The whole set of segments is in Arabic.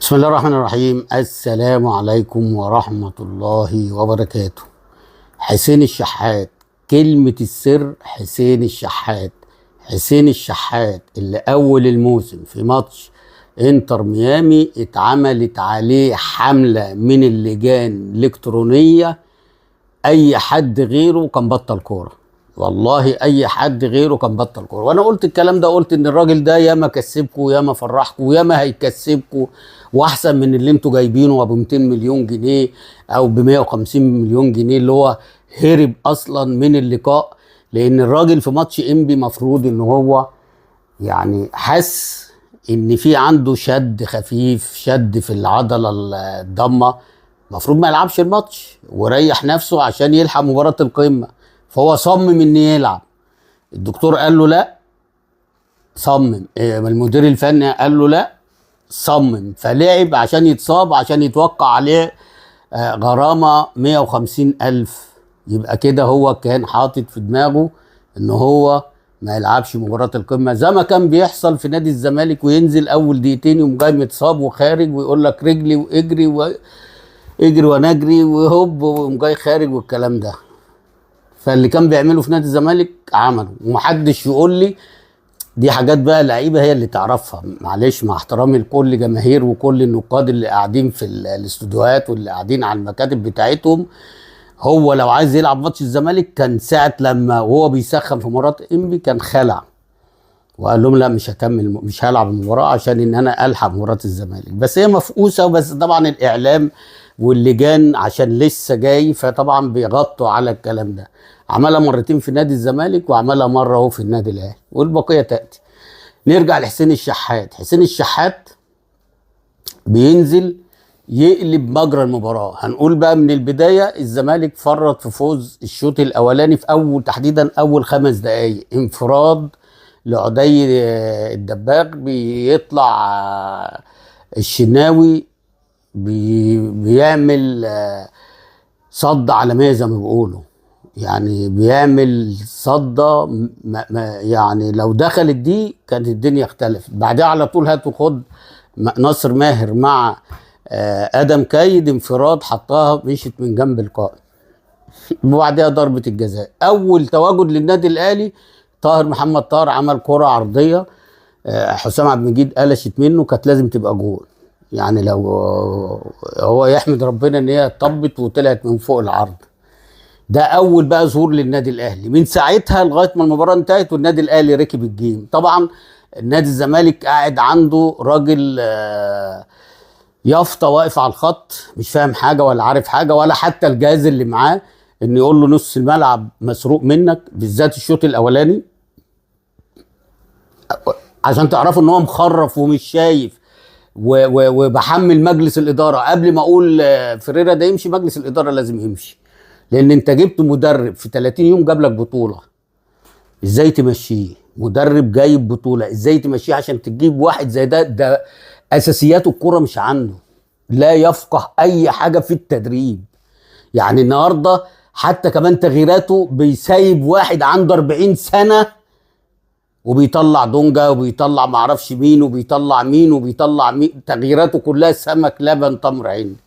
بسم الله الرحمن الرحيم. السلام عليكم ورحمة الله وبركاته. حسين الشحات، كلمة السر حسين الشحات. حسين الشحات اللي أول الموسم في ماتش انتر ميامي اتعملت عليه حملة من اللجان الإلكترونية. أي حد غيره كان بطل كورة، والله أي حد غيره كان بطل كورة. وأنا قلت الكلام ده، قلت إن الراجل ده ياما كسبكوا ياما فرحكوا ياما هيكسبكوا، واحسن من اللي انتوا جايبينه ابو 200 مليون جنيه او ب 150 مليون جنيه اللي هو هرب اصلا من اللقاء. لان الراجل في ماتش انبي مفروض ان هو يعني حس ان في عنده شد خفيف، شد في العضله الضمه، المفروض ما يلعبش الماتش وريح نفسه عشان يلحق مباراه القمه. فهو صمم ان يلعب. الدكتور قال له لا، صمم. المدير الفني قال له لا، صمم. فلعب عشان يتصاب، عشان يتوقع عليه غرامة 150,000. يبقى كده هو كان حاطط في دماغه ان هو ما يلعبش مباراة القمة زي ما كان بيحصل في نادي الزمالك، وينزل اول دقيقتين يقوم جاي متصاب وخارج ويقول لك رجلي واجري واجري ونجري وهوب ويقوم جاي خارج والكلام ده. فاللي كان بيعمله في نادي الزمالك عمله، ومحدش يقول لي دي حاجات بقى اللعيبه هي اللي تعرفها. معلش، مع احترامي لكل جماهير وكل النقاد اللي قاعدين في الاستوديوهات واللي قاعدين على المكاتب بتاعتهم، هو لو عايز يلعب ماتش الزمالك كان ساعه لما وهو بيسخن في مباراه انبي كان خلع وقال لهم لا مش هكمل، مش هلعب المباراه عشان ان انا الحق مباراه الزمالك. بس هي مفقوسه، بس طبعا الاعلام واللجان عشان لسه جاي فطبعا بيغطوا على الكلام ده. عملها مرتين في نادي الزمالك وعملها مره اهو في النادي الاهلي، والبقيه تاتي. نرجع لحسين الشحات. حسين الشحات بينزل يقلب مجرى المباراه. هنقول بقى من البدايه، الزمالك فرط في فوز الشوط الاولاني في اول، تحديدا اول 5 دقائق، انفراد لعدي الدباغ. بيطلع الشناوي بيعمل صد عالميه زي ما بيقولوا، يعني بيعمل صدة يعني لو دخلت دي كانت الدنيا اختلفت. بعدها على طول هات وخد ناصر ماهر مع ادم كايد، انفراد حطها مشيت من جنب القائم. وبعدها ضربة الجزاء. اول تواجد للنادي الاهلي طاهر محمد طاهر عمل كرة عرضية، حسام عبد المجيد قلشت منه، كانت لازم تبقى جول. يعني لو هو يحمد ربنا ان هي طبت وطلعت من فوق العرض. ده اول بقى ظهور للنادي الاهلي. من ساعتها لغايه ما المباراه انتهت والنادي الاهلي ركب الجيم. طبعا النادي الزمالك قاعد عنده راجل يافطه واقف على الخط، مش فاهم حاجه ولا عارف حاجه، ولا حتى الجهاز اللي معاه ان يقول له نص الملعب مسروق منك، بالذات الشوط الاولاني، عشان تعرفوا ان هو مخرف ومش شايف. وبحمل مجلس الاداره قبل ما اقول فريرا ده يمشي، مجلس الاداره لازم يمشي، لان انت جبت مدرب في 30 يوم جاب لك بطوله. ازاي تمشيه؟ مدرب جايب بطوله، ازاي تمشيه عشان تجيب واحد زي ده؟ ده اساسيات الكوره مش عنده، لا يفقه اي حاجه في التدريب. يعني النهارده حتى كمان تغييراته بيسايب واحد عنده 40 سنه وبيطلع دونجا وبيطلع معرفش مين وبيطلع مين وبيطلع مين، تغييراته كلها سمك لبن تمر عين.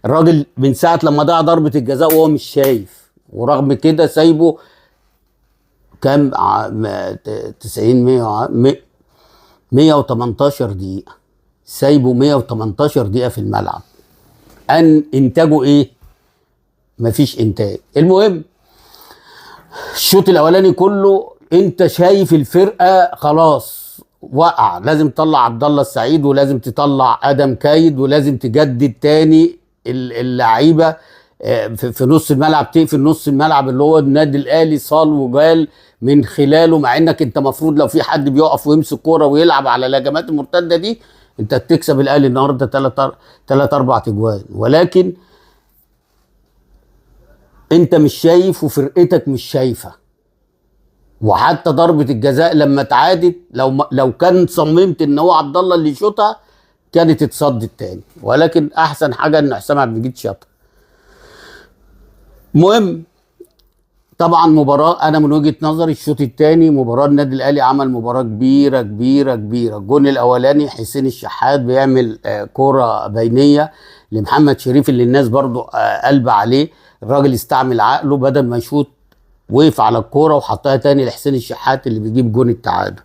الراجل من ساعة لما ضيع ضربة الجزاء وهو مش شايف، ورغم كده سايبه كام 90 118 دقيقة، سايبه 118 دقيقة في الملعب. انتاجه ايه؟ مفيش انتاج. المهم الشوط الاولاني كله انت شايف الفرقة خلاص وقع، لازم تطلع عبد الله السعيد ولازم تطلع ادم كايد ولازم تجدد تاني اللعيبه في نص الملعب، تقفل نص الملعب اللي هو النادي الاهلي صال وجال من خلاله. مع انك انت مفروض لو في حد بيقف ويمسك كوره ويلعب على الهجمات المرتده دي انت تكسب الاهلي النهارده 3 4 اجوان، ولكن انت مش شايف وفرقتك مش شايفه. وحتى ضربه الجزاء لما اتعادت، لو كان صممت ان هو عبد الله اللي يشوطها كانت اتصدت تاني، ولكن احسن حاجه ان حسام عبد المجيد شاطها. المهم طبعا مباراه، انا من وجهه نظري الشوط الثاني مباراه النادي الاهلي عمل مباراه كبيره كبيره كبيره. الجون الاولاني حسين الشحات بيعمل كوره بينيه لمحمد شريف اللي الناس برضو قلبه عليه. الراجل استعمل عقله، بدل ما يشوط وقف على الكوره وحطها تاني لحسين الشحات اللي بيجيب جون التعادل.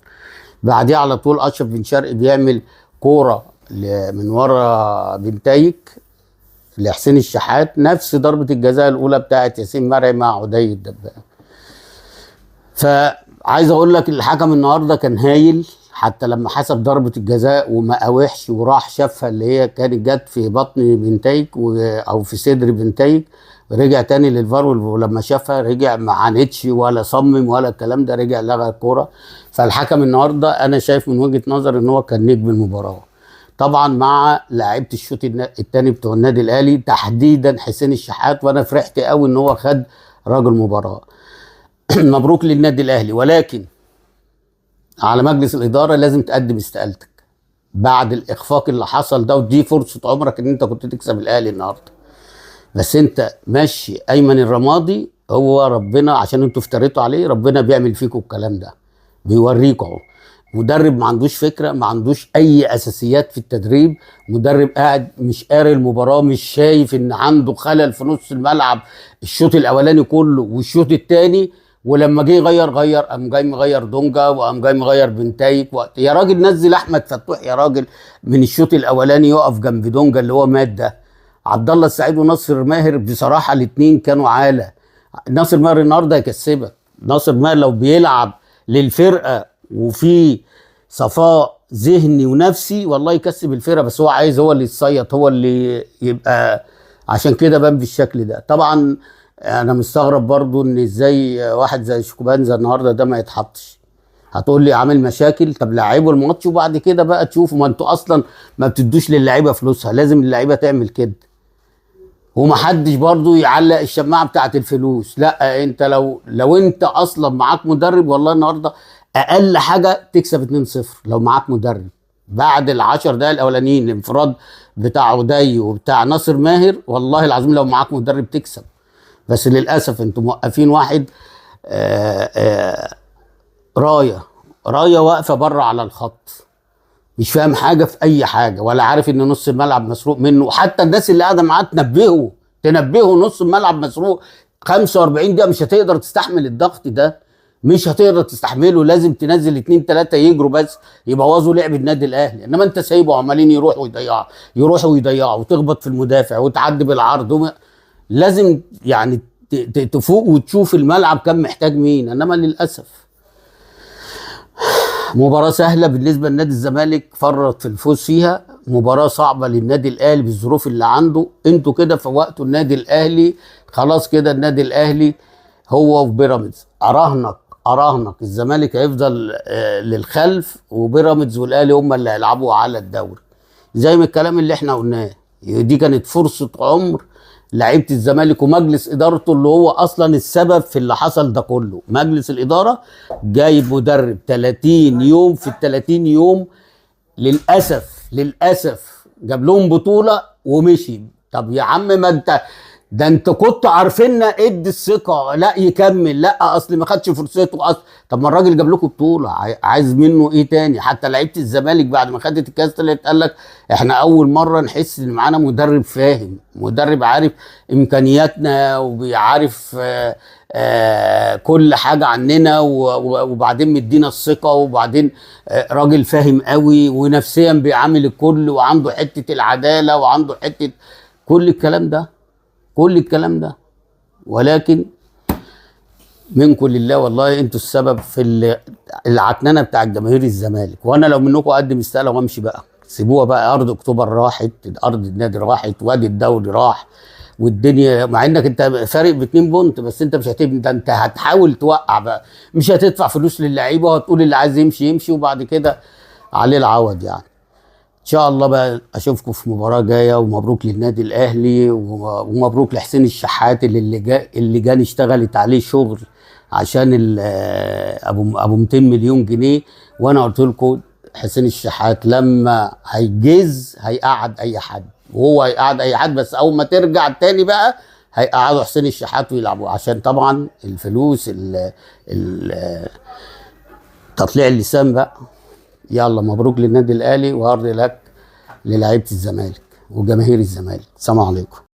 بعديها على طول اشرف بن شرقي بيعمل كوره من ورا بنتايك لحسين الشحات، نفس ضربه الجزاء الاولى بتاعت ياسين مرعي مع عدي الدباغ. فعايز اقول لك الحكم النهارده كان هايل، حتى لما حسب ضربه الجزاء وما قاوحش وراح شافها اللي هي كانت جت في بطن بنتايك او في صدر بنتايك، رجع تاني للفار ولما شافها رجع ما عاندش ولا صمم ولا الكلام ده، رجع لغى الكوره. فالحكم النهارده انا شايف من وجهه نظر ان هو كان نجم المباراه، طبعا مع لاعيبه الشوط الثاني بتوع النادي الاهلي تحديدا حسين الشحات. وانا فرحت قوي ان هو خد راجل مباراه. مبروك للنادي الاهلي، ولكن على مجلس الاداره لازم تقدم استقالتك بعد الاخفاق اللي حصل ده، ودي فرصه عمرك ان انت كنت تكسب الاهلي النهارده. بس انت ماشي ايمن الرمادي، هو ربنا عشان انتوا افتريتوا عليه ربنا بيعمل فيكم الكلام ده، بيوريكم اهو. مدرب ما عندوش فكره، ما عندوش اي اساسيات في التدريب، مدرب قاعد مش قاري المباراه، مش شايف ان عنده خلل في نص الملعب الشوط الاولاني كله والشوط الثاني. ولما جه غير قام جاي مغير دونجا وقام جاي مغير بنتايك يا راجل نزل احمد فتوح يا راجل من الشوط الاولاني يقف جنب دونجا اللي هو مات ده. عبد الله السعيد وناصر ماهر بصراحه الاثنين كانوا عاله. ناصر ماهر النهارده هيكسبك، ناصر ماهر لو بيلعب للفرقه وفي صفاء ذهني ونفسي والله يكسب الفرقه، بس هو عايز هو اللي يتصيط، هو اللي يبقى، عشان كده بان بالشكل ده. طبعا انا مستغرب برضو ان ازاي واحد زي شيكوبانزا النهارده ده ما يتحطش. هتقول لي عامل مشاكل، طب لعبوا الماتش وبعد كده بقى تشوفوا، ما انتوا اصلا ما بتدوش للعيبه فلوسها، لازم اللعيبه تعمل كده. ومحدش برضو يعلق الشماعه بتاعت الفلوس، لا انت لو انت اصلا معاك مدرب والله النهارده اقل حاجه تكسب 2-0 لو معاك مدرب. بعد ال10 دقايق الاولانيين الانفراد بتاع عدي وبتاع ناصر ماهر والله العظيم لو معاك مدرب تكسب. بس للاسف انتوا موقفين واحد رايه واقفه بره على الخط، مش فاهم حاجه في اي حاجه، ولا عارف ان نص الملعب مسروق منه. حتى الناس اللي قاعده معاه تنبهه نص الملعب مسروق. 45 دقيقه مش هتقدر تستحمل الضغط ده، مش هتقدر تستحمله، لازم تنزل 2-3 يجروا بس يبوظوا لعب النادي الاهلي. انما انت سايبه عمالين يروحوا ويضيعوا وتخبط في المدافع وتعدي بالعرض. لازم يعني تفوق وتشوف الملعب كان محتاج مين. انما للاسف مباراة سهلة بالنسبة لنادي الزمالك، فرط في الفوز فيها. مباراة صعبة للنادي الأهلي بالظروف اللي عنده. انتوا كده فوقتوا النادي الأهلي خلاص، كده النادي الأهلي هو وبيراميدز. أراهنك الزمالك هيفضل للخلف، وبيراميدز والأهلي هم اللي هيلعبوا على الدوري. زي ما الكلام اللي احنا قلناه، دي كانت فرصة عمر لعيبه الزمالك ومجلس ادارته اللي هو اصلا السبب في اللي حصل ده كله. مجلس الاداره جايب مدرب 30 يوم، في ال 30 يوم للاسف جاب لهم بطوله ومشي. طب يا عم ما انت كنت عارفيننا، ادي الثقه، لا يكمل، لا اصل ما خدش فرصته اصلا. طب ما الراجل جاب لكم بطوله، عايز منه ايه تاني؟ حتى لعيبه الزمالك بعد ما خدت الكاس طلعت قال لك احنا اول مره نحس ان معانا مدرب فاهم، مدرب عارف امكانياتنا وبيعرف كل حاجه عننا، وبعدين مدينا الثقه، وبعدين راجل فاهم قوي ونفسيا بيعامل الكل، وعنده حته العداله، وعنده حته كل الكلام ده. ولكن منكم لله والله انتوا السبب في العكننه بتاع جماهير الزمالك. وانا لو منكم اقدم استقاله وامشي بقى، سيبوها بقى. ارض اكتوبر راحت، ارض النادي راحت، وادي الدوري راح، والدنيا مع انك انت فارق ب2 بونت، بس انت مش هتبني ده، انت هتحاول توقع بقى، مش هتدفع فلوس للعيبه وهتقول اللي عايز يمشي وبعد كده عليه العوض يعني. ان شاء الله بقى اشوفكم في مباراه جايه، ومبروك للنادي الاهلي، ومبروك لحسين الشحات اللي جاني اشتغلت عليه شغل عشان ابو 200 مليون جنيه. وانا قلت لكم حسين الشحات لما هيجز هيقعد اي حد، وهو هيقعد اي حد، بس اول ما ترجع تاني بقى هيقعدوا حسين الشحات ويلعبوا عشان طبعا الفلوس تطليع اللسان بقى. يلا مبروك للنادي الاهلي وهارد لك للاعيبه الزمالك وجماهير الزمالك. السلام عليكم.